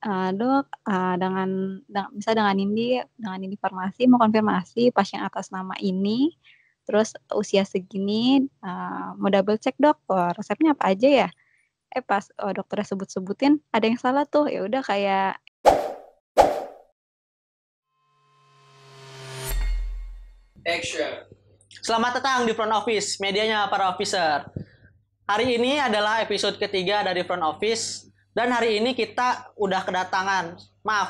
Dok, misal dengan Nindi Farmasi mau konfirmasi pasien atas nama ini, terus usia segini, mau double check dok, resepnya apa aja ya? Pas dokternya sebut-sebutin ada yang salah tuh, ya udah kayak Action. Selamat datang di front office, medianya para officer. Hari ini adalah episode ketiga dari front office. Dan hari ini kita udah kedatangan,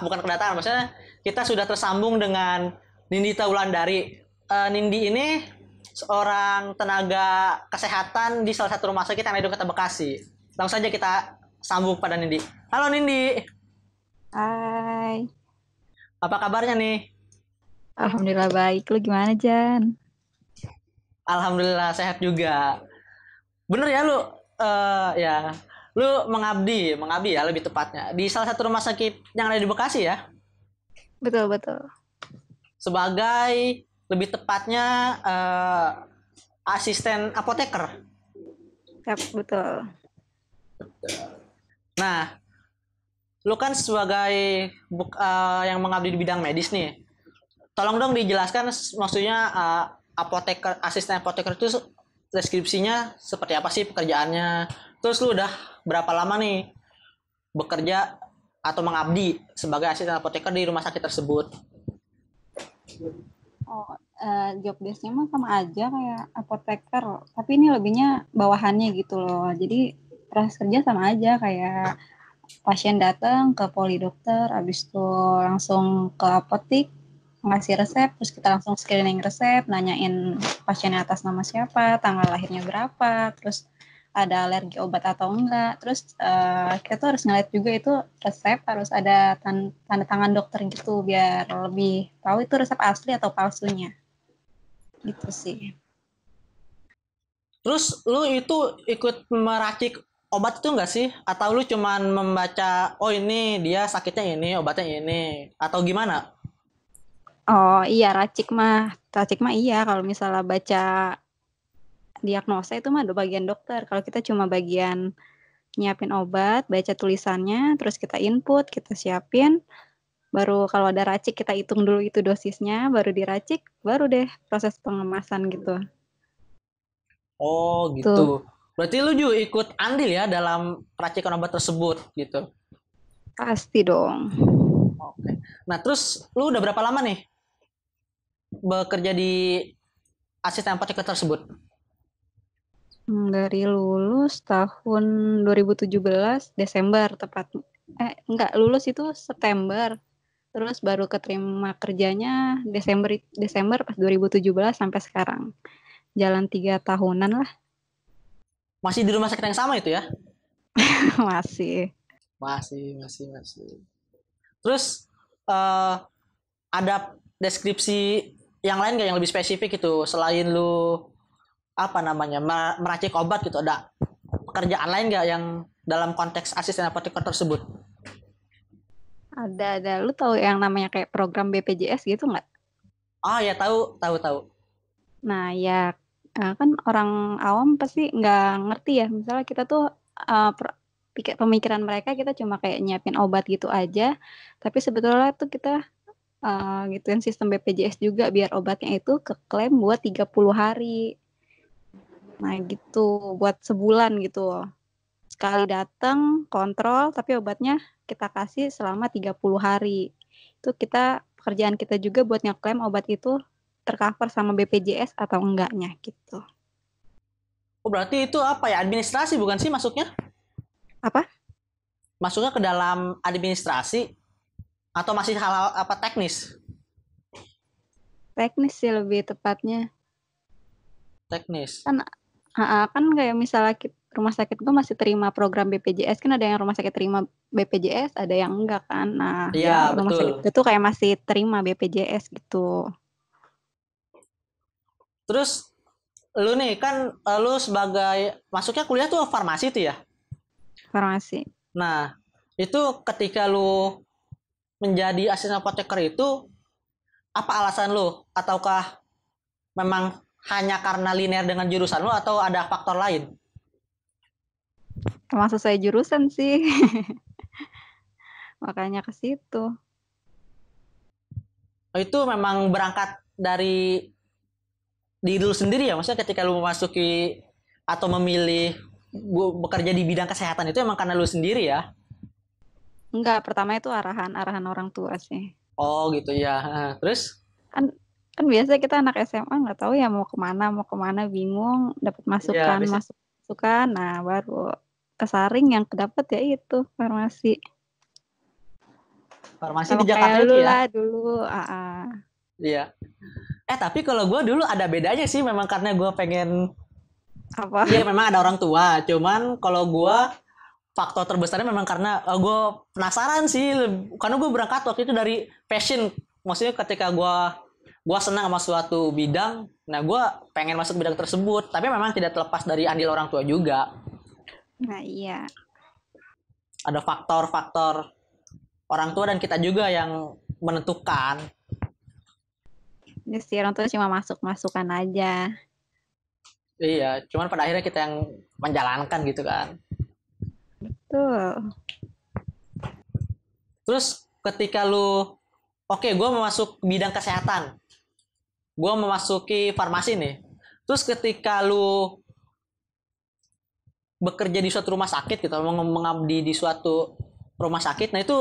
bukan kedatangan, maksudnya kita sudah tersambung dengan Nindi Wulandari. Nindi ini seorang tenaga kesehatan di salah satu rumah sakit yang ada di Kota Bekasi. Langsung saja kita sambung pada Nindi. Halo Nindi. hai. Apa kabarnya nih? Alhamdulillah baik, lu gimana Jan? Alhamdulillah sehat juga. Bener ya lu ya lu mengabdi ya lebih tepatnya di salah satu rumah sakit yang ada di Bekasi ya, Betul. sebagai lebih tepatnya asisten apoteker. Yap, betul. Nah, lu kan sebagai yang mengabdi di bidang medis nih, tolong dong dijelaskan maksudnya apoteker, asisten apoteker itu deskripsinya seperti apa sih pekerjaannya. Terus lu udah berapa lama nih bekerja atau mengabdi sebagai asisten apoteker di rumah sakit tersebut? Job desk-nya mah sama aja kayak apoteker, tapi ini lebihnya bawahannya gitu loh. Jadi proses kerja sama aja, kayak pasien datang ke poli dokter, habis itu langsung ke apotik ngasih resep, terus kita langsung screening resep, nanyain pasiennya atas nama siapa, tanggal lahirnya berapa, terus ada alergi obat atau enggak, terus kita tuh harus ngeliat juga itu resep harus ada tanda tangan dokter gitu biar lebih tahu itu resep asli atau palsunya gitu sih. Terus lu itu ikut meracik obat itu enggak sih? Atau lu cuman membaca, oh ini dia sakitnya ini, obatnya ini, atau gimana? Oh iya, racik mah iya, kalau misalnya baca diagnosa itu mah ada bagian dokter. Kalau kita cuma bagian nyiapin obat, baca tulisannya, terus kita input, kita siapin, baru kalau ada racik kita hitung dulu itu dosisnya, baru diracik, baru deh proses pengemasan gitu. Oh Tuh, gitu. Berarti lu juga ikut andil ya dalam peracikan obat tersebut gitu. pasti dong. Oke. Nah terus lu udah berapa lama nih bekerja di asisten apoteker tersebut? Dari lulus tahun 2017 Desember tepat. Enggak, lulus itu September. Terus baru keterima kerjanya Desember pas 2017 sampai sekarang. Jalan 3 tahunan lah. Masih di rumah sakit yang sama itu ya? Masih. Masih. Terus ada deskripsi yang lain gak yang lebih spesifik itu selain lu apa namanya meracik obat gitu, ada pekerjaan lain gak yang dalam konteks asisten apoteker tersebut? Ada. Lu tahu yang namanya kayak program BPJS gitu nggak? Oh ya, tahu. Nah ya, kan orang awam pasti nggak ngerti ya. Misalnya kita tuh pemikiran mereka kita cuma kayak nyiapin obat gitu aja. Tapi sebetulnya tuh kita gituin sistem BPJS juga biar obatnya itu keklaim buat 30 hari. Nah gitu, buat sebulan gitu. Sekali datang, kontrol, tapi obatnya kita kasih selama 30 hari. Itu pekerjaan kita juga buat ngeklaim obat itu tercover sama BPJS atau enggaknya gitu. Oh berarti itu apa ya, administrasi bukan sih masuknya? Apa? Masuknya ke dalam administrasi atau masih hal apa teknis? Teknis sih lebih tepatnya. Teknis. Kan kayak misalnya rumah sakit gue masih terima program BPJS, kan ada yang rumah sakit terima BPJS, ada yang enggak kan. Nah, Iya, ya rumah betul. sakit itu kayak masih terima BPJS gitu. Terus lu nih kan lu sebagai masuknya kuliah tuh farmasi tuh ya. Farmasi. Nah, itu ketika lu menjadi asisten apoteker itu apa alasan lu? Ataukah memang hanya karena linear dengan jurusan lu atau ada faktor lain? Emang sesuai jurusan sih. makanya ke situ. Itu memang berangkat dari diri lu sendiri ya, maksudnya ketika lu memasuki atau memilih bekerja di bidang kesehatan itu emang karena lu sendiri ya? Enggak, pertama itu arahan orang tua sih. Oh gitu ya. Terus? Kan kan biasa kita anak SMA nggak tahu ya mau kemana bingung, dapat Ya biasanya masukan, nah baru kesaring yang kedapat ya itu farmasi. farmasi Sama di Jakarta kayak itu lu ya? lah dulu. Iya. Tapi kalau gue dulu ada bedanya sih, memang karena gue pengen, Apa? iya memang ada orang tua, cuman kalau gue faktor terbesarnya memang karena gue penasaran sih, karena gue berangkat waktu itu dari passion, maksudnya ketika gue senang sama suatu bidang, nah gue pengen masuk bidang tersebut, tapi memang tidak terlepas dari andil orang tua juga, Nah iya. ada faktor-faktor orang tua dan kita juga yang menentukan. Jadi si orang tua cuma masuk-masukan aja. Iya, cuman pada akhirnya kita yang menjalankan gitu kan. Tuh. Terus ketika lu, oke, gue mau masuk bidang kesehatan, gue memasuki farmasi nih. Terus ketika lu bekerja di suatu rumah sakit gitu, mengabdi di suatu rumah sakit, nah itu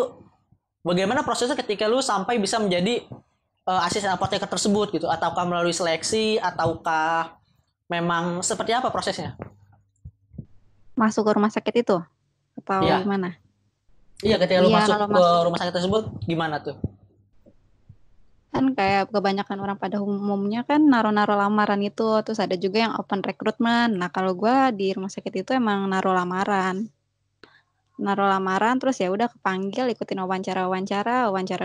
bagaimana prosesnya ketika lu sampai bisa menjadi asisten apoteker tersebut gitu? Ataukah melalui seleksi, ataukah memang seperti apa prosesnya? Masuk ke rumah sakit itu? Atau Iya, gimana? iya ketika lu Iya, masuk kalau ke masuk rumah sakit tersebut gimana tuh? kan kayak kebanyakan orang pada umumnya kan naruh-naruh lamaran itu, terus ada juga yang open recruitment. Nah kalau gue di rumah sakit itu emang naruh lamaran, terus ya udah kepanggil ikutin wawancara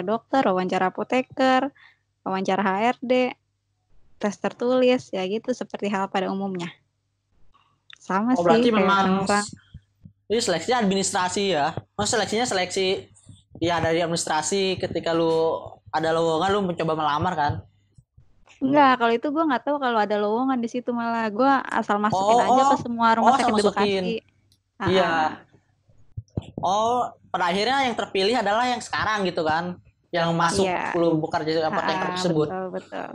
dokter, wawancara apoteker, wawancara HRD, tes tertulis, ya gitu seperti hal pada umumnya. Sama Oh sih berarti kayak memang orang-orang. ini seleksinya administrasi ya? Oh seleksinya seleksi ya dari administrasi, ketika lu ada lowongan lu mencoba melamar kan? Enggak, kalau itu gue nggak tahu kalau ada lowongan di situ malah. Gue asal masukin Oh, aja ke oh, semua rumah oh, saya sakit di masukin. Bekasi. Iya. Oh, pada akhirnya yang terpilih adalah yang sekarang gitu kan? Yang masuk Iya, lu bekerja di apoteker tersebut. betul betul.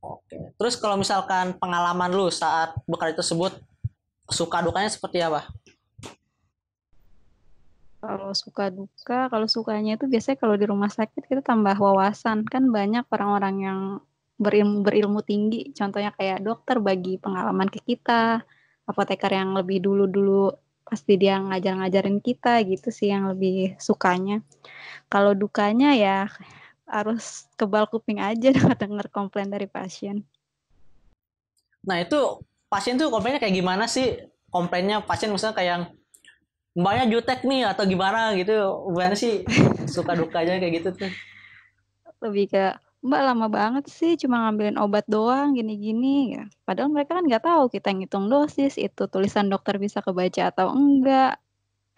Oke. Terus kalau misalkan pengalaman lu saat bekerja tersebut, suka dukanya seperti apa? Kalau sukanya itu biasanya kalau di rumah sakit kita tambah wawasan. Kan banyak orang-orang yang berilmu tinggi. Contohnya kayak dokter bagi pengalaman ke kita, apoteker yang lebih dulu-dulu pasti dia ngajarin kita gitu sih yang lebih sukanya. Kalau dukanya ya harus kebal kuping aja denger komplain dari pasien. Nah, itu pasien tuh komplainnya kayak gimana sih? Komplainnya pasien misalnya kayak yang mbaknya jutek nih atau gimana gitu. Gimana sih suka dukanya kayak gitu tuh? Lebih ke Mbak lama banget sih cuma ngambilin obat doang gini-gini ya. Padahal mereka kan nggak tahu kita ngitung dosis itu tulisan dokter bisa kebaca atau enggak.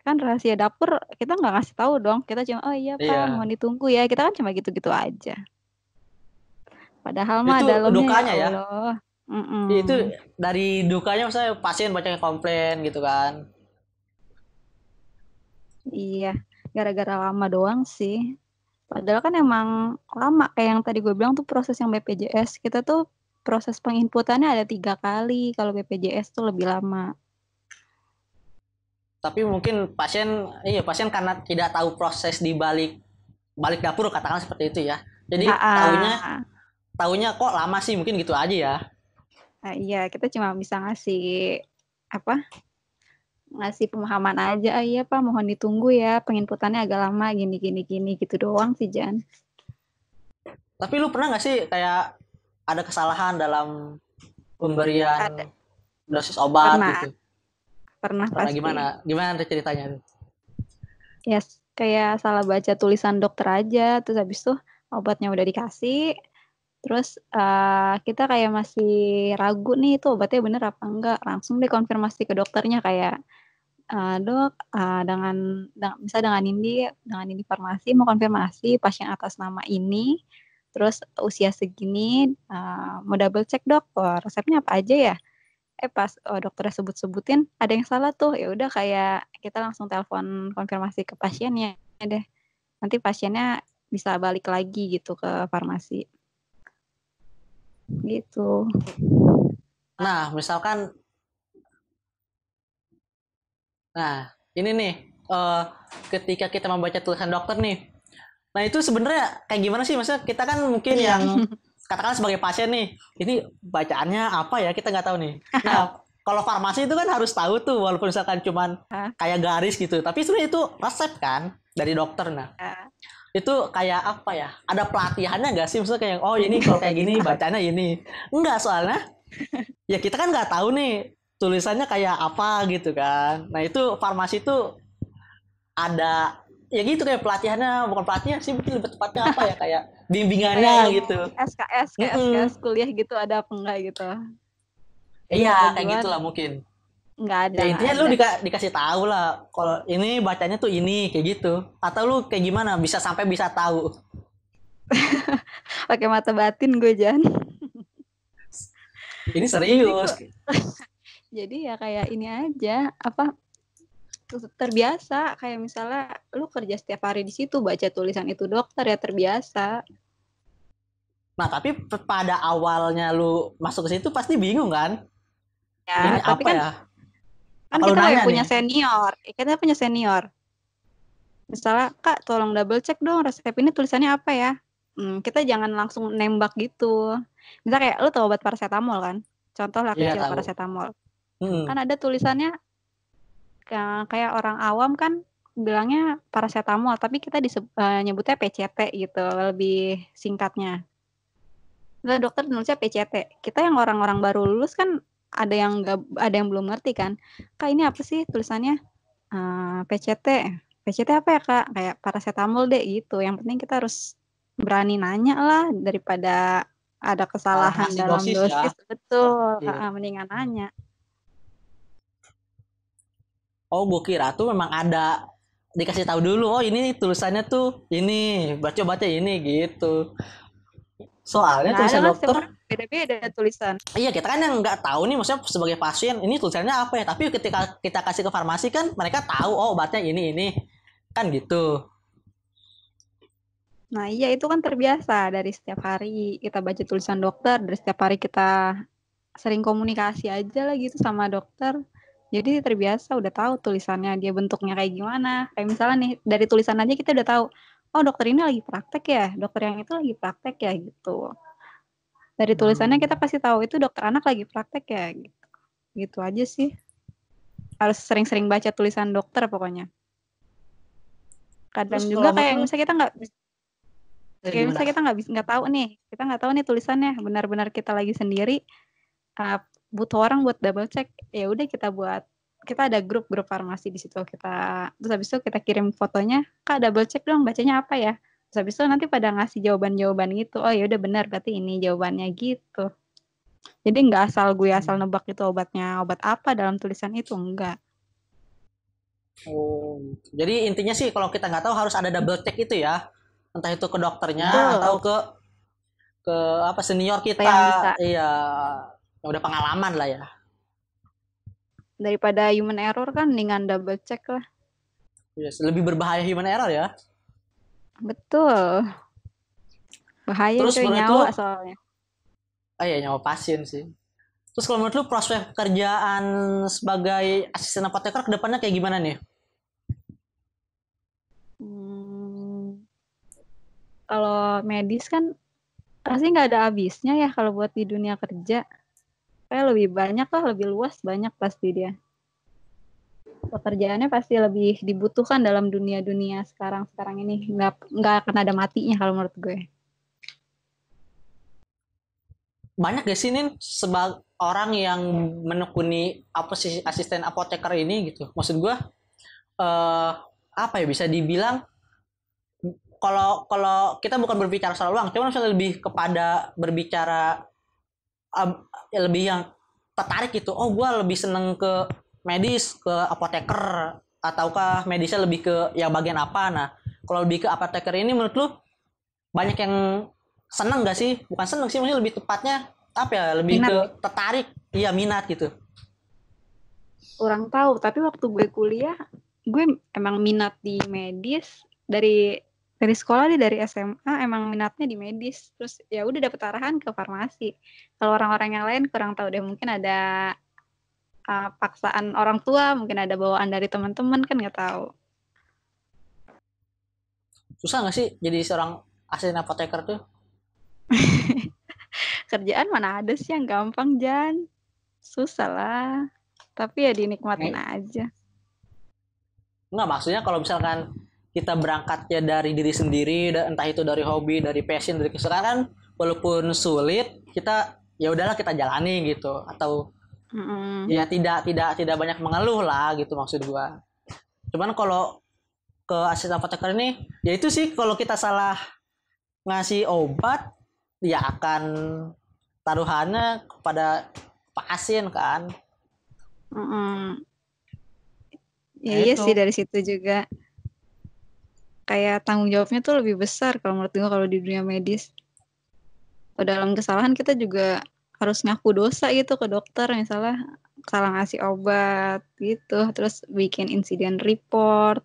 Kan rahasia dapur kita nggak ngasih tahu dong. Kita cuma oh iya Pak Iya. mohon ditunggu ya. Kita kan cuma gitu-gitu aja. Padahal mah Itu dalamnya ya dukanya ya. Allah. Itu Mm-mm. dari dukanya misalnya pasien banyak yang komplain gitu kan. Iya, gara-gara lama doang sih. Padahal kan emang lama kayak yang tadi gue bilang tuh proses yang BPJS kita tuh proses penginputannya ada 3 kali. Kalau BPJS tuh lebih lama. Tapi mungkin pasien karena tidak tahu proses di balik balik dapur, katakan seperti itu ya. Jadi taunya Ah, taunya kok lama sih, mungkin gitu aja ya. iya kita cuma bisa ngasih apa? Ngasih pemahaman aja. Ah, iya Pak, mohon ditunggu ya. Penginputannya agak lama gini gini gini gitu doang sih Jan. Tapi lu pernah nggak sih kayak ada kesalahan dalam Ada pemberian dosis obat pernah gitu? pernah Pernah pasti. gimana? Gimana tuh ceritanya? Ya kayak salah baca tulisan dokter aja. Terus habis itu obatnya udah dikasih. Terus kita kayak masih ragu nih itu obatnya bener apa enggak. Langsung deh konfirmasi ke dokternya kayak dok, bisa dengan ini farmasi mau konfirmasi pasien atas nama ini, terus usia segini, mau double check dok, resepnya apa aja ya? pas dokternya sebut-sebutin ada yang salah tuh, ya udah kayak kita langsung telepon konfirmasi ke pasiennya deh. Nanti pasiennya bisa balik lagi gitu ke farmasi. Gitu. Nah, misalkan ini nih ketika kita membaca tulisan dokter nih. Nah, itu sebenarnya kayak gimana sih? Maksudnya kita kan mungkin yang katakan sebagai pasien nih, ini bacaannya apa ya? Kita nggak tahu nih. Nah, kalau farmasi itu kan harus tahu tuh, walaupun misalkan cuman kayak garis gitu. Tapi sebenarnya itu resep kan dari dokter. Nah, itu kayak apa ya? Ada pelatihannya nggak sih? Maksudnya kayak, oh ini kalau kayak gini bacanya ini. Enggak, soalnya ya kita kan nggak tahu nih tulisannya kayak apa gitu kan. Nah, itu farmasi itu ada ya gitu kayak pelatihannya, bukan pelatihan sih, mungkin lebih tepatnya apa ya, kayak bimbingannya gitu. SKS kuliah gitu ada apa enggak gitu. Iya, kayak gitulah mungkin. Enggak ada. Ya intinya lu dikasih tahu lah kalau ini bacanya tuh ini kayak gitu. Atau lu kayak gimana bisa sampai bisa tahu? Pakai mata batin gue, Jan. Ini serius. Jadi ya kayak ini aja, apa, terbiasa. Kayak misalnya lu kerja setiap hari di situ, baca tulisan itu dokter, ya terbiasa. Nah, tapi pada awalnya lu masuk ke situ pasti bingung kan? Ya, ini tapi apa kan, ya? kan kita kayak punya senior. Kita punya senior. Misalnya, Kak, tolong double check dong resep ini tulisannya apa ya? Kita jangan langsung nembak gitu. Misalnya kayak lu tau obat paracetamol kan? Contoh lah kecil paracetamol. Kan ada tulisannya kayak orang awam kan bilangnya paracetamol, tapi kita nyebutnya PCT gitu, lebih singkatnya. Nah, dokter nulisnya PCT. Kita yang orang-orang baru lulus kan ada yang belum ngerti kan. Kak, ini apa sih tulisannya? PCT. PCT apa ya, Kak? Kayak paracetamol deh gitu. Yang penting kita harus berani nanya lah daripada ada kesalahan dalam dosis. Ya. Betul. Iya. Mendingan nanya. Oh, gue kira tuh memang ada dikasih tahu dulu. Oh, ini tulisannya tuh ini, baca ini gitu. Soalnya tulisan dokter beda-beda tulisan. Iya, kita kan yang nggak tahu nih, maksudnya sebagai pasien ini tulisannya apa ya. Tapi ketika kita kasih ke farmasi kan mereka tahu, oh obatnya ini kan gitu. Nah iya, itu kan terbiasa dari setiap hari kita baca tulisan dokter, dari setiap hari kita sering komunikasi aja lah gitu sama dokter. Jadi terbiasa udah tahu tulisannya dia bentuknya kayak gimana. Kayak misalnya nih dari tulisan aja kita udah tahu, oh dokter ini lagi praktek ya, dokter yang itu lagi praktek ya gitu. Dari tulisannya kita pasti tahu itu dokter anak lagi praktek ya gitu. Gitu aja sih. Harus sering-sering baca tulisan dokter pokoknya. Kadang juga kayak misalnya kita nggak tahu nih tulisannya, benar-benar kita lagi sendiri, butuh orang buat double check, ya udah kita ada grup farmasi di situ, terus habis itu kita kirim fotonya, Kak double check dong bacanya apa ya, terus habis itu nanti pada ngasih jawaban gitu, oh ya udah benar berarti ini jawabannya gitu. Jadi nggak asal nebak itu obatnya obat apa dalam tulisan itu, enggak. Oh, jadi intinya sih kalau kita nggak tahu harus ada double check itu ya, entah itu ke dokternya atau ke apa senior kita, iya, yang udah pengalaman lah ya. Daripada human error kan dengan double check lah. Yes, lebih berbahaya human error ya. Betul. Bahaya tuh nyawa soalnya. Iya, nyawa pasien sih. Terus kalau menurut lu prospek pekerjaan sebagai asisten apoteker ke depannya kayak gimana nih? Kalau medis kan pasti nggak ada habisnya ya kalau buat di dunia kerja. Kayak lebih banyak lah, lebih luas, banyak pasti dia. Pekerjaannya pasti lebih dibutuhkan dalam dunia sekarang ini. Nggak akan ada matinya kalau menurut gue. Banyak gak sih Nin sebagai orang yang menekuni asisten apoteker ini gitu? Maksud gue apa ya, bisa dibilang kalau kita bukan berbicara soal uang, cuma misalnya lebih kepada berbicara lebih yang tertarik gitu. Oh, gue lebih seneng ke medis, ke apoteker, ataukah medisnya lebih ke yang bagian apa? Nah, kalau lebih ke apoteker ini menurut lu banyak yang seneng gak sih? Bukan seneng sih, maksudnya lebih tepatnya apa ya? Lebih minat. Ke tertarik, iya minat gitu. kurang tahu, tapi waktu gue kuliah gue emang minat di medis dari sekolah deh, dari SMA emang minatnya di medis, terus ya udah dapet arahan ke farmasi. Kalau orang-orang yang lain kurang tahu deh, mungkin ada paksaan orang tua, mungkin ada bawaan dari teman-teman, kan nggak tahu. Susah nggak sih jadi seorang asisten apoteker tuh? Kerjaan mana ada sih yang gampang, Jan? Susah lah, tapi ya dinikmatin aja. Nggak, maksudnya kalau misalkan kita berangkatnya dari diri sendiri, entah itu dari hobi, dari passion, dari kesukaan, kan walaupun sulit, kita ya udahlah kita jalani gitu, atau ya tidak banyak mengeluh lah gitu maksud gua. Cuman kalau ke asisten apoteker ini, ya itu sih, kalau kita salah ngasih obat, ya akan taruhannya kepada pasien kan. Ya iya sih, dari situ juga kayak tanggung jawabnya tuh lebih besar kalau menurut gue kalau di dunia medis. Dalam kesalahan kita juga harus ngaku dosa gitu ke dokter, misalnya salah ngasih obat gitu, terus bikin insiden report,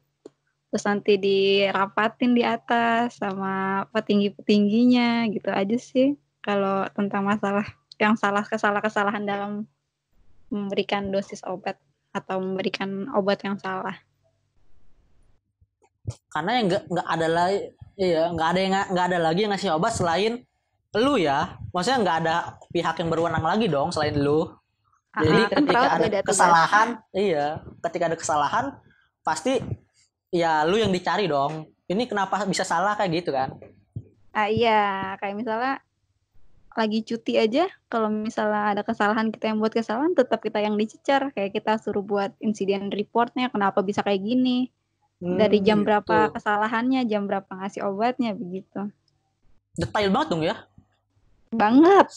terus nanti dirapatin di atas sama petinggi-petingginya gitu aja sih kalau tentang masalah yang kesalahan dalam memberikan dosis obat atau memberikan obat yang salah. Karena yang nggak ada lagi, iya, nggak ada lagi yang ngasih obat selain lu ya. Maksudnya nggak ada pihak yang berwenang lagi dong selain lu. Jadi kan ketika ada kesalahan, ketika ada kesalahan pasti ya lu yang dicari dong. Ini kenapa bisa salah kayak gitu kan? Iya, kayak misalnya lagi cuti aja, kalau misalnya ada kesalahan, kita yang buat kesalahan, tetap kita yang dicecar. Kayak kita suruh buat insiden reportnya, kenapa bisa kayak gini, dari jam berapa kesalahannya, jam berapa ngasih obatnya, begitu. Detail banget dong ya? Banget.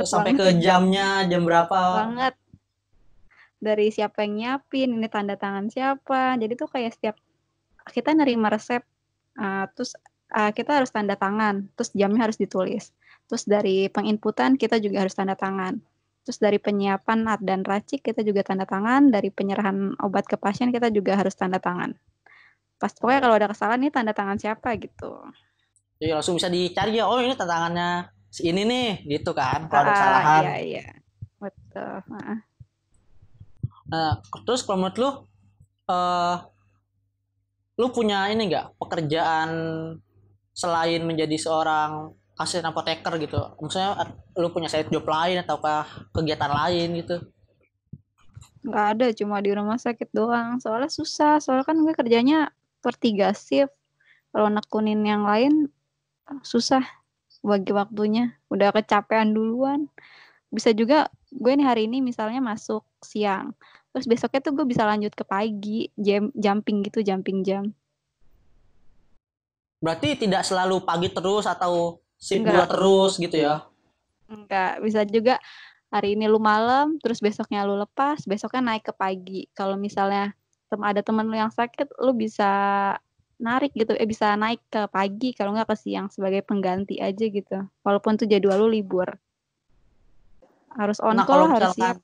Sampai ke jamnya, jam berapa? Banget. Dari siapa yang nyiapin, ini tanda tangan siapa. Jadi tuh kayak setiap kita nerima resep, terus kita harus tanda tangan, terus jamnya harus ditulis. Terus dari penginputan kita juga harus tanda tangan. Terus dari penyiapan dan racik kita juga tanda tangan. Dari penyerahan obat ke pasien kita juga harus tanda tangan. Pokoknya kalau ada kesalahan nih tanda tangan siapa gitu. Iya, langsung bisa dicari ya. Oh, ini tanda tangannya si ini nih, gitu kan? Kalau ada kesalahan. Iya. Betul. Nah, terus kalau menurut lu punya ini nggak pekerjaan selain menjadi seorang asisten apoteker gitu? Maksudnya lu punya side job lain ataukah kegiatan lain gitu? Nggak ada, cuma di rumah sakit doang. Soalnya susah, soalnya kan gue kerjanya per 3 shift. Kalau nekunin yang lain susah bagi waktunya. Udah kecapean duluan. Bisa juga gue nih hari ini misalnya masuk siang, terus besoknya tuh gue bisa lanjut ke pagi, jumping jam. Berarti tidak selalu pagi terus atau shift 2 terus gitu ya? Enggak, bisa juga hari ini lu malam, terus besoknya lu lepas, besoknya naik ke pagi. Kalau misalnya ada temen lu yang sakit, lu bisa narik gitu, bisa naik ke pagi, kalau nggak ke siang sebagai pengganti aja gitu. Walaupun tuh jadwal lu libur. Harus on call, harus siap.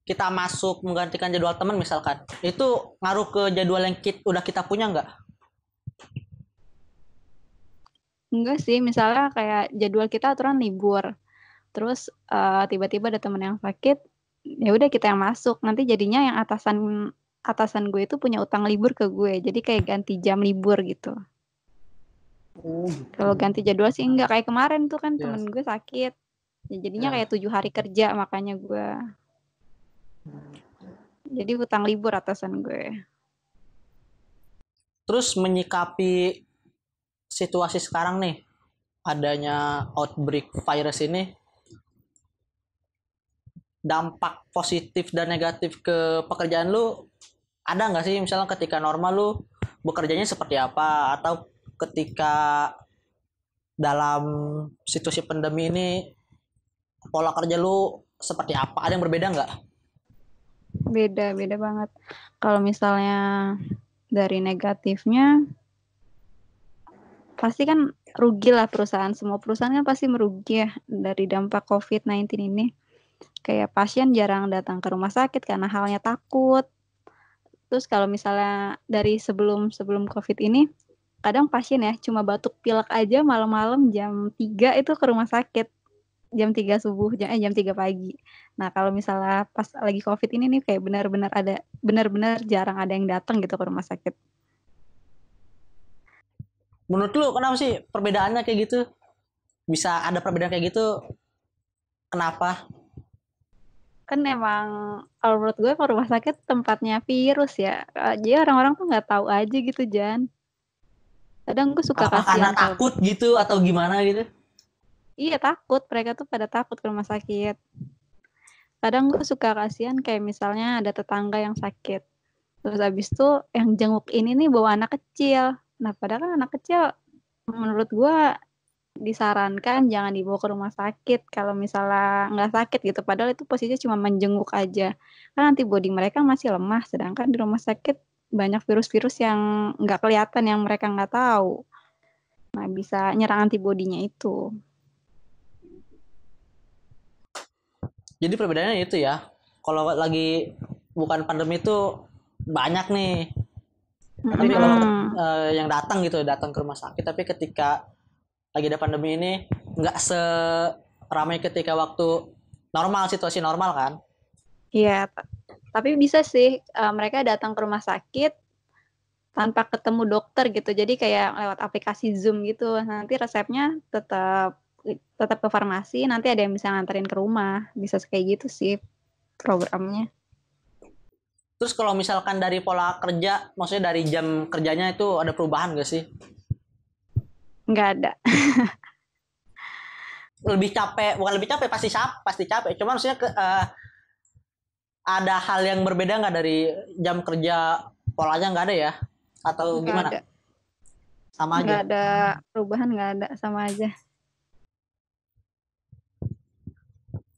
Kita masuk menggantikan jadwal teman misalkan, itu ngaruh ke jadwal yang udah kita punya nggak? Enggak sih, misalnya kayak jadwal kita aturan libur, terus tiba-tiba ada teman yang sakit, ya udah kita yang masuk. Nanti jadinya yang atasan gue itu punya utang libur ke gue, jadi kayak ganti jam libur gitu. Kalau ganti jadwal sih enggak, kayak kemarin tuh kan temen gue sakit, ya jadinya kayak 7 hari kerja, makanya gue jadi utang libur atasan gue. Terus menyikapi situasi sekarang nih, adanya outbreak virus ini, dampak positif dan negatif ke pekerjaan lu ada nggak sih? Misalnya ketika normal lu bekerjanya seperti apa, atau ketika dalam situasi pandemi ini pola kerja lu seperti apa? Ada yang berbeda nggak? Beda banget. Kalau misalnya dari negatifnya, pasti kan rugi lah perusahaan. Semua perusahaan kan pasti merugi ya dari dampak COVID-19 ini. Kayak pasien jarang datang ke rumah sakit karena halnya takut. Terus kalau misalnya dari sebelum COVID ini, kadang pasien ya cuma batuk pilek aja malam-malam jam 3 itu ke rumah sakit. Jam 3 subuh, jam 3 pagi. Nah, kalau misalnya pas lagi COVID ini nih kayak benar-benar jarang ada yang datang gitu ke rumah sakit. Menurut lu kenapa sih perbedaannya kayak gitu? Bisa ada perbedaan kayak gitu? Kenapa? Kan emang kalau menurut gue kalau rumah sakit tempatnya virus ya. Jadi orang-orang tuh nggak tahu aja gitu, Jan. Kadang gue suka Apa karena kasihan kalau takut gitu atau gimana gitu? iya takut, mereka tuh pada takut ke rumah sakit. Kadang gue suka kasihan kayak misalnya ada tetangga yang sakit. Terus abis itu yang jenguk ini nih bawa anak kecil. Nah, padahal kan anak kecil menurut gue disarankan jangan dibawa ke rumah sakit kalau misalnya nggak sakit gitu. Padahal itu posisinya cuma menjenguk aja. Kan antibodi mereka masih lemah, sedangkan di rumah sakit banyak virus-virus yang nggak kelihatan yang mereka nggak tahu. Nah, bisa nyerang antibodinya itu. Jadi perbedaannya itu ya. Kalau lagi bukan pandemi itu banyak nih. Tapi kalau yang datang gitu, datang ke rumah sakit. Tapi ketika lagi ada pandemi ini nggak seramai ketika waktu normal, situasi normal kan? Iya, tapi bisa sih mereka datang ke rumah sakit tanpa ketemu dokter gitu. Jadi kayak lewat aplikasi Zoom gitu. Nanti resepnya tetap tetap ke farmasi, nanti ada yang bisa nganterin ke rumah. Bisa kayak gitu sih programnya. Terus kalau misalkan dari pola kerja, maksudnya dari jam kerjanya itu ada perubahan gak sih? Nggak ada. Lebih capek, bukan lebih capek, pasti capek. Cuma maksudnya ada hal yang berbeda nggak dari jam kerja polanya nggak ada ya? Atau Nggak gimana? ada. Sama Nggak aja. ada perubahan, nggak ada. Sama aja.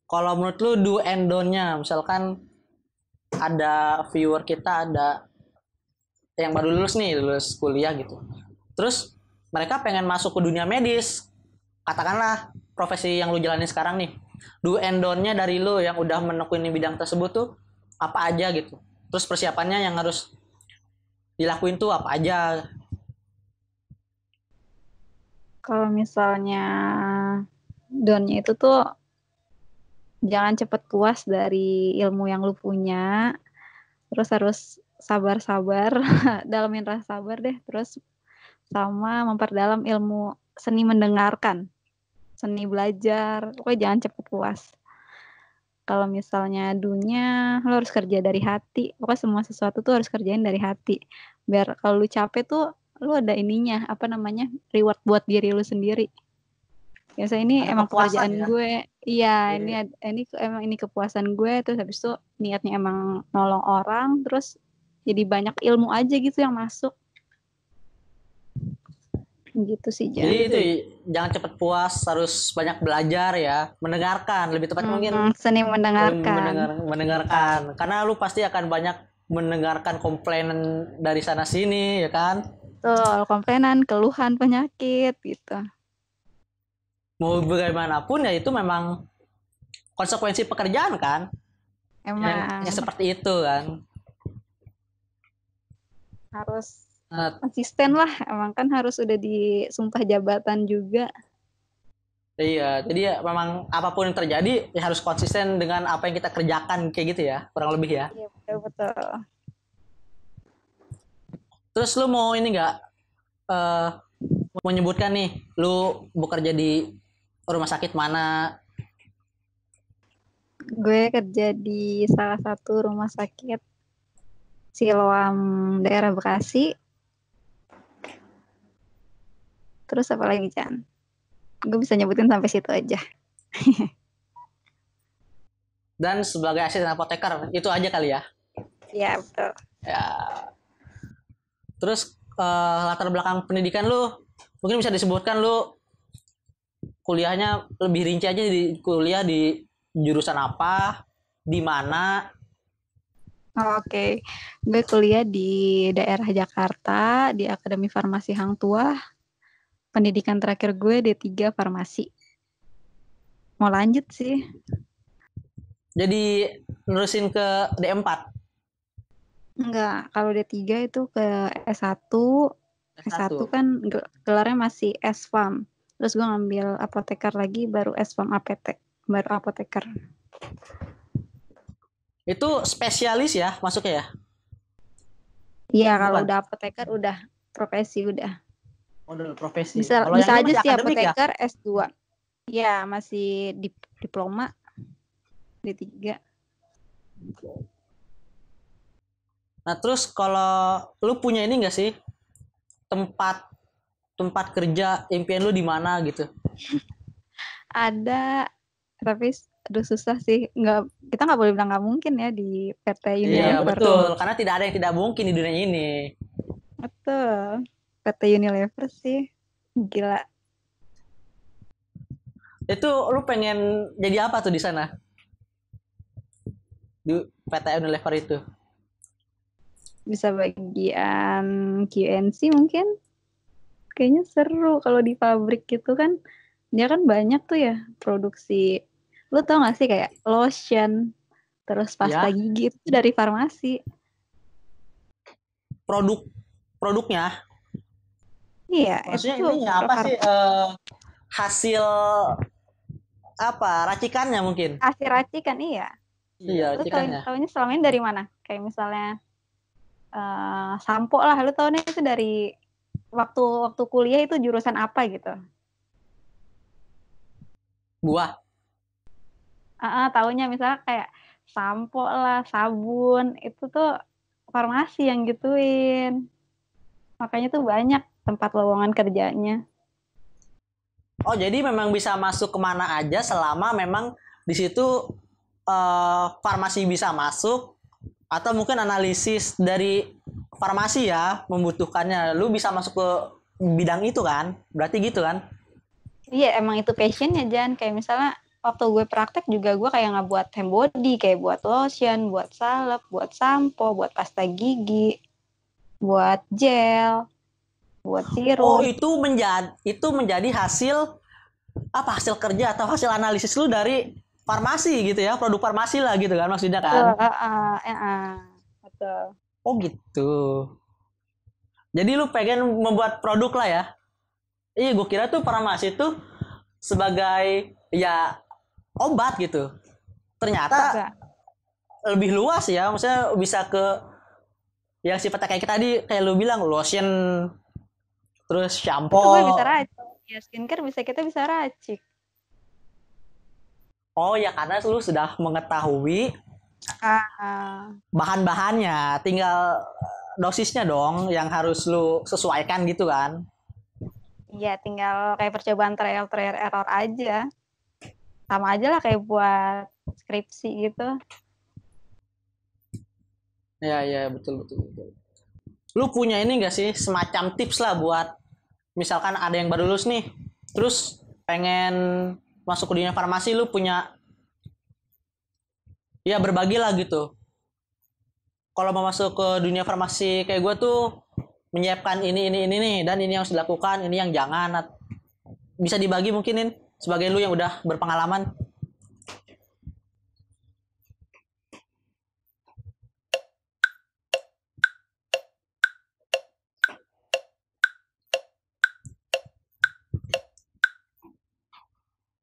Kalau menurut lu do and don't-nya, misalkan ada viewer kita ada yang baru lulus nih, lulus kuliah gitu. Terus mereka pengen masuk ke dunia medis. Katakanlah profesi yang lu jalani sekarang nih. Do and don't-nya dari lu yang udah menekuni bidang tersebut tuh apa aja gitu. Terus persiapannya yang harus dilakuin tuh apa aja. Kalau misalnya donnya itu tuh jangan cepet puas dari ilmu yang lu punya. Terus harus sabar-sabar, dalamin rasa sabar deh. Terus sama memperdalam ilmu seni mendengarkan, seni belajar. Pokoknya jangan cepet puas. Kalau misalnya dunia, lo harus kerja dari hati. Pokoknya semua sesuatu tuh harus kerjain dari hati. Biar kalau lu capek tuh, lu ada ininya, apa namanya, reward buat diri lu sendiri. Biasa ini Ada emang kepuasan pekerjaan ya. gue. Iya, Iya. ini emang ini kepuasan gue. Terus habis itu niatnya emang nolong orang. Terus jadi banyak ilmu aja gitu yang masuk. Gitu sih, Jadi Jan. itu jangan cepat puas, harus banyak belajar ya, mendengarkan, lebih tepat mungkin Seni mendengarkan. mendengarkan. Karena lu pasti akan banyak mendengarkan komplainan dari sana sini ya kan. Tuh, komplainan, keluhan, penyakit gitu. Mau bagaimanapun ya itu memang konsekuensi pekerjaan kan. Yang Emang seperti itu kan. harus Nah, konsisten lah. Emang kan harus udah disumpah jabatan juga. iya, jadi ya memang apapun yang terjadi ya harus konsisten dengan apa yang kita kerjakan kayak gitu ya, kurang lebih ya. Iya, betul-betul. Terus lu mau ini nggak eh menyebutkan nih, lu bekerja di rumah sakit mana? Gue kerja di salah satu rumah sakit Siloam daerah Bekasi. Terus apa lagi, Chan? Gue bisa nyebutin sampai situ aja. Dan sebagai asisten apoteker itu aja kali ya. Iya, betul. Ya. Terus latar belakang pendidikan lu mungkin bisa disebutkan lu kuliahnya lebih rinci aja di kuliah di jurusan apa, di mana. Oke, gue kuliah di daerah Jakarta, di Akademi Farmasi Hang Tuah. Pendidikan terakhir gue D3 Farmasi. Mau lanjut sih. Jadi nerusin ke D4. Enggak, kalau D3 itu ke S1. S1 S1. kan gelarnya masih S-Pharm. Terus gue ngambil apoteker lagi, baru S-Pharm APT. Baru apoteker. Itu spesialis ya masuknya ya? Iya, kalau Bukan? udah apoteker udah profesi udah. Oh, udah profesi. Bisa Kalau yang bisa ini aja masih sih akademik ya? apoteker S2. Ya, masih diploma D3. Nah, terus kalau lu punya ini enggak sih? Tempat tempat kerja impian lu di mana gitu? Ada, tapi aduh susah sih. Kita nggak boleh bilang nggak mungkin ya di PT Iya, Unilever. betul. Karena tidak ada yang tidak mungkin di dunia ini. Betul. PT Unilever sih. Gila. Itu lu pengen jadi apa tuh di sana? Di PT Unilever itu? Bisa bagian QNC mungkin. Kayaknya seru kalau di pabrik gitu kan. Dia kan banyak tuh ya produksi. Lu tau gak sih kayak lotion, terus pasta Ya, gigi itu dari farmasi. produk produknya. Iya, Maksudnya itu ini ya apa sih farmasi. hasil apa racikannya mungkin? Hasil racikan, iya. Iya, Lu tau, racikannya. taunya selama ini dari mana? Kayak misalnya sampo lah. Lu taunya itu dari waktu waktu kuliah itu jurusan apa gitu? Buah. Taunya misalnya kayak sampo lah, sabun, itu tuh farmasi yang gituin. Makanya tuh banyak tempat lowongan kerjanya. Oh, jadi memang bisa masuk kemana aja selama memang di situ farmasi bisa masuk atau mungkin analisis dari farmasi ya membutuhkannya. Lu bisa masuk ke bidang itu kan? Berarti gitu kan? Iya, emang itu passionnya, Jan. Kayak misalnya waktu gue praktek juga gue kayak nggak buat hand body, kayak buat lotion, buat salep, buat sampo, buat pasta gigi, buat gel, buat Oh, sirup. itu menjadi hasil apa hasil kerja atau hasil analisis lu dari farmasi gitu ya, produk farmasi lah gitu kan maksudnya Betul, kan? betul. Oh gitu. Jadi lu pengen membuat produk lah ya? Iya, gue kira tuh farmasi tuh sebagai ya obat gitu. Ternyata Enggak. lebih luas ya, maksudnya bisa ke yang sifatnya kayak tadi kayak lu bilang lotion, terus Itu gue bisa shampoo. racik. Ya, skincare kita bisa racik. Oh ya karena lu sudah mengetahui Ah, bahan-bahannya, tinggal dosisnya dong yang harus lu sesuaikan gitu kan. iya, tinggal kayak percobaan trial error aja. Sama aja lah kayak buat skripsi gitu. Ya ya betul betul betul. Lu punya ini gak sih semacam tips lah buat misalkan ada yang baru lulus nih, terus pengen masuk ke dunia farmasi, lu punya ya berbagi lah gitu. Kalau mau masuk ke dunia farmasi kayak gue tuh menyiapkan ini nih dan ini yang harus dilakukan, ini yang jangan. Bisa dibagi mungkinin sebagai lu yang udah berpengalaman.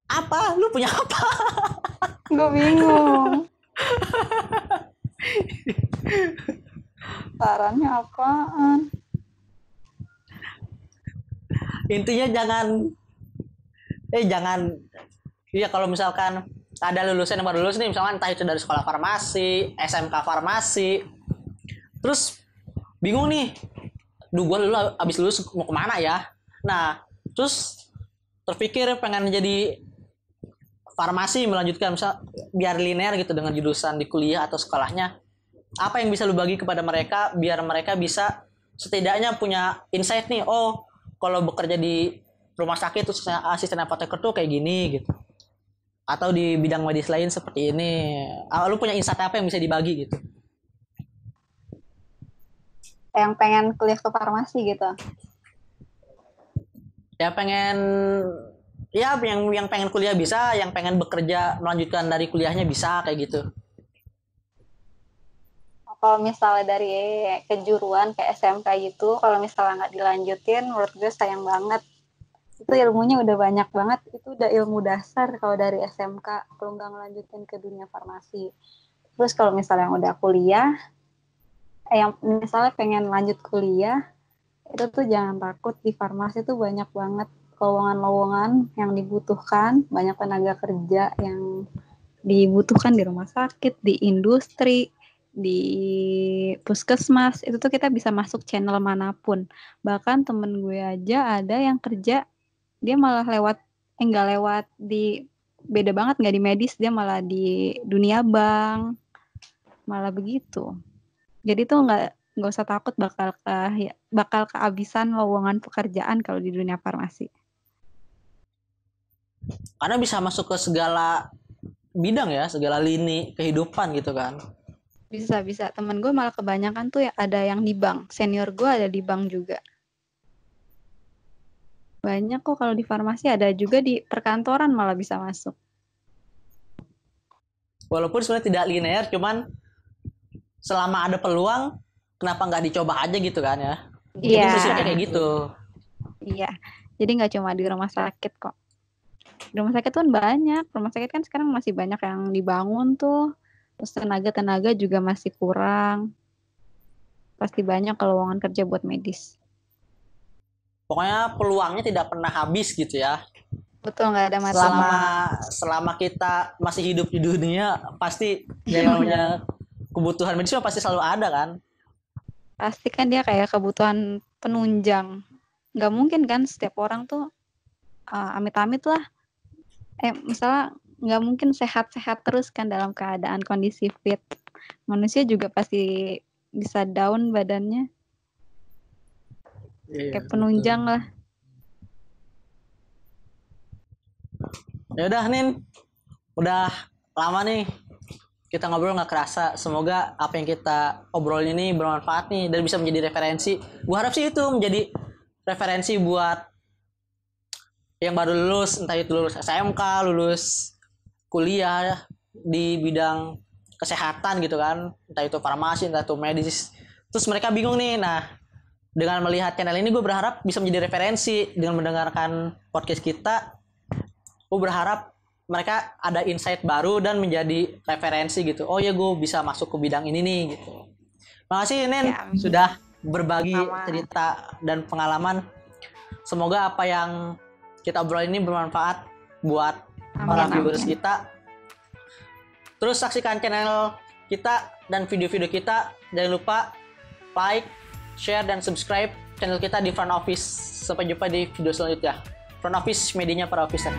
Apa? Lu punya apa? Gue bingung. Sarannya apaan? Intinya jangan iya kalau misalkan ada lulusan yang baru lulus nih misalkan entah itu dari sekolah farmasi, SMK farmasi, terus bingung nih, duh gue dulu abis lulus mau kemana ya, nah terus terpikir pengen jadi farmasi melanjutkan misal biar linear gitu dengan jurusan di kuliah atau sekolahnya, apa yang bisa lu bagi kepada mereka biar mereka bisa setidaknya punya insight nih, oh kalau bekerja di rumah sakit terus asisten apoteker tuh kayak gini gitu, atau di bidang medis lain seperti ini. Lu punya insight apa yang bisa dibagi gitu? Yang pengen kuliah ke farmasi gitu. Ya pengen Ya, yang pengen kuliah bisa, yang pengen bekerja melanjutkan dari kuliahnya bisa kayak gitu. Kalau misalnya dari kejuruan ke SMK gitu, kalau misalnya nggak dilanjutin, menurut gue sayang banget. Itu ilmunya udah banyak banget, itu udah ilmu dasar kalau dari SMK, kalau nggak ngelanjutin ke dunia farmasi. Terus kalau misalnya yang udah kuliah, yang misalnya pengen lanjut kuliah, itu tuh jangan takut, di farmasi tuh banyak banget lowongan-lowongan yang dibutuhkan, banyak tenaga kerja yang dibutuhkan di rumah sakit, di industri, di puskesmas, itu tuh kita bisa masuk channel manapun. Bahkan temen gue aja ada yang kerja, dia malah enggak lewat di, beda banget, nggak di medis, dia malah di dunia bank, malah begitu. Jadi tuh nggak usah takut bakal kehabisan lowongan pekerjaan kalau di dunia farmasi. Karena bisa masuk ke segala bidang ya, segala lini kehidupan gitu kan. Bisa. Temen gue malah kebanyakan tuh ya ada yang di bank. Senior gue ada di bank juga. Banyak kok kalau di farmasi, ada juga di perkantoran malah bisa masuk. Walaupun sebenarnya tidak linear, cuman selama ada peluang, kenapa nggak dicoba aja gitu kan ya. Iya. Jadi prinsipnya kayak gitu. Iya. Jadi nggak cuma di rumah sakit kok. Di rumah sakit kan banyak. Rumah sakit kan sekarang masih banyak yang dibangun tuh. Terus tenaga juga masih kurang. Pasti banyak lowongan kerja buat medis. Pokoknya peluangnya tidak pernah habis gitu ya. Betul, nggak ada masalah. Selama kita masih hidup di dunia, pasti yang namanya kebutuhan medis pasti selalu ada kan. Pasti kan dia kayak kebutuhan penunjang. Nggak mungkin kan setiap orang tuh amit-amit lah. Misalnya nggak mungkin sehat-sehat terus kan dalam keadaan kondisi fit. Manusia juga pasti bisa down badannya. Kayak penunjang lah. Ya udah Nin, udah lama nih kita ngobrol nggak kerasa. Semoga apa yang kita obrolin ini bermanfaat nih dan bisa menjadi referensi. Gua harap sih itu menjadi referensi buat yang baru lulus, entah itu lulus SMK, lulus kuliah di bidang kesehatan gitu kan, entah itu farmasi, entah itu medis. Terus mereka bingung nih. Nah, dengan melihat channel ini gue berharap bisa menjadi referensi. Dengan mendengarkan podcast kita, gue berharap mereka ada insight baru dan menjadi referensi gitu. Oh ya, gue bisa masuk ke bidang ini nih gitu. Makasih Nen ya, sudah berbagi cerita dan pengalaman. Semoga apa yang kita obrol ini bermanfaat buat para viewers kita. Terus saksikan channel kita dan video-video kita. Jangan lupa like, share, dan subscribe channel kita di Front Office. Sampai jumpa di video selanjutnya. Front Office, medianya para officer.